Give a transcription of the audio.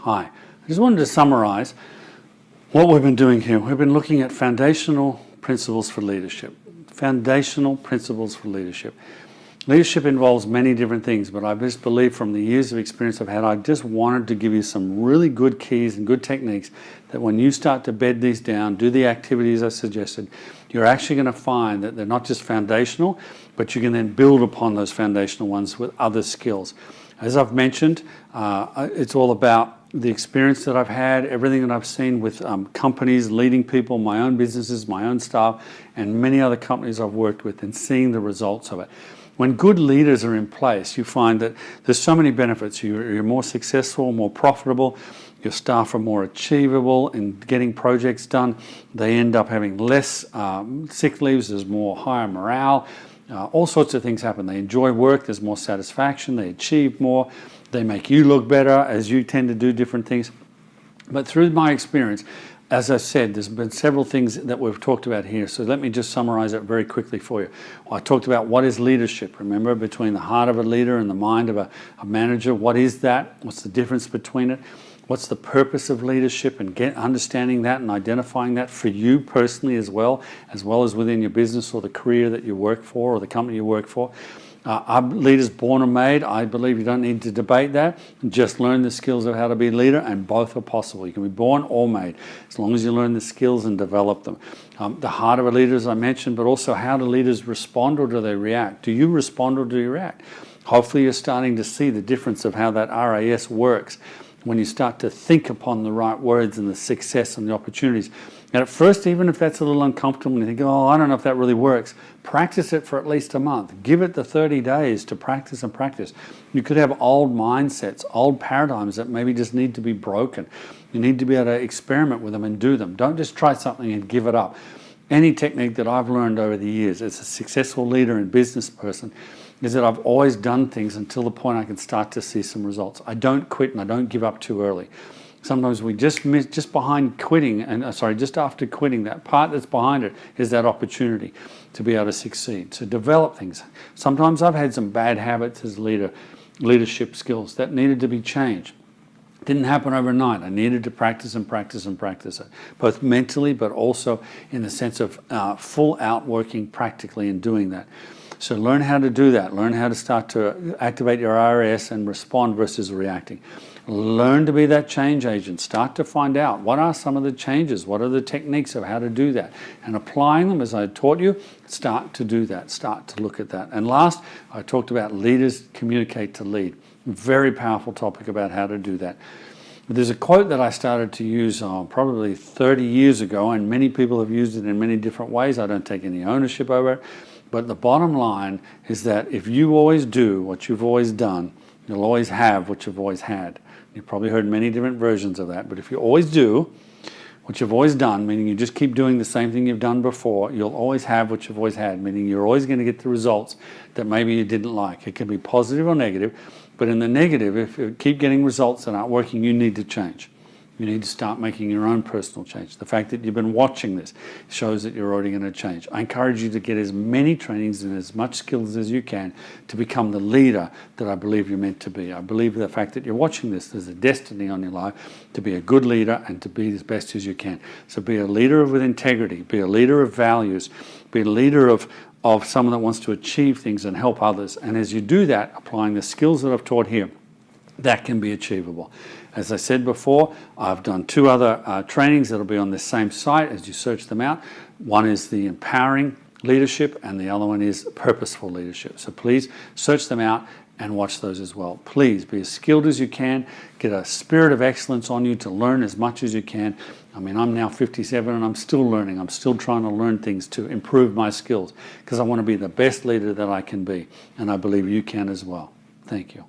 Hi, I just wanted to summarize what we've been doing here. We've been looking at foundational principles for leadership. Foundational principles for leadership. Leadership involves many different things, but I just believe from the years of experience I've had, I just wanted to give you some really good keys and good techniques that when you start to bed these down, do the activities I suggested, you're actually going to find that they're not just foundational, but you can then build upon those foundational ones with other skills. As I've mentioned, it's all about the experience that I've had, everything that I've seen with companies, leading people, my own businesses, my own staff, and many other companies I've worked with, and seeing the results of it. When good leaders are in place, you find that there's so many benefits. You're more successful, more profitable, your staff are more achievable in getting projects done. They end up having less sick leaves, there's more higher morale. All sorts of things happen. They enjoy work, there's more satisfaction, they achieve more, they make you look better as you tend to do different things. But through my experience, as I said, there's been several things that we've talked about here, so let me just summarize it very quickly for you. Well, I talked about what is leadership. Remember, between the heart of a leader and the mind of a manager, what is that? What's the difference between it? What's the purpose of leadership, and understanding that and identifying that for you personally as well as within your business or the career that you work for or the company you work for. Are leaders born or made? I believe you don't need to debate that. Just learn the skills of how to be a leader, and both are possible. You can be born or made, as long as you learn the skills and develop them. The heart of a leader, as I mentioned, but also how do leaders respond or do they react? Do you respond or do you react? Hopefully you're starting to see the difference of how that RAS works when you start to think upon the right words and the success and the opportunities. And at first, even if that's a little uncomfortable and you think, oh, I don't know if that really works, practice it for at least a month. Give it the 30 days to practice and practice. You could have old mindsets, old paradigms that maybe just need to be broken. You need to be able to experiment with them and do them. Don't just try something and give it up. Any technique that I've learned over the years as a successful leader and business person is that I've always done things until the point I can start to see some results. I don't quit and I don't give up too early. Sometimes we just miss, just behind quitting, and just after quitting, that part that's behind it is that opportunity to be able to succeed. So develop things. Sometimes I've had some bad habits as leadership skills that needed to be changed. It didn't happen overnight. I needed to practice and practice and practice it, both mentally but also in the sense of full out working practically and doing that. So learn how to do that. Learn how to start to activate your RAS and respond versus reacting. Learn to be that change agent. Start to find out what are some of the changes, what are the techniques of how to do that. And applying them as I taught you, start to do that, start to look at that. And last, I talked about leaders communicate to lead. Very powerful topic about how to do that. There's a quote that I started to use probably 30 years ago, and many people have used it in many different ways. I don't take any ownership over it. But the bottom line is that if you always do what you've always done, you'll always have what you've always had. You've probably heard many different versions of that, but if you always do what you've always done, meaning you just keep doing the same thing you've done before, you'll always have what you've always had, meaning you're always going to get the results that maybe you didn't like. It can be positive or negative, but in the negative, if you keep getting results that aren't working, you need to change. You need to start making your own personal change. The fact that you've been watching this shows that you're already going to change. I encourage you to get as many trainings and as much skills as you can to become the leader that I believe you're meant to be. I believe the fact that you're watching this, there's a destiny on your life to be a good leader and to be as best as you can. So be a leader with integrity, be a leader of values, be a leader of someone that wants to achieve things and help others. And as you do that, applying the skills that I've taught here, that can be achievable. As I said before, I've done two other trainings that'll be on this same site as you search them out. One is the empowering leadership and the other one is purposeful leadership. So please search them out and watch those as well. Please be as skilled as you can, get a spirit of excellence on you to learn as much as you can. I mean, I'm now 57 and I'm still learning. I'm still trying to learn things to improve my skills because I want to be the best leader that I can be, and I believe you can as well. Thank you.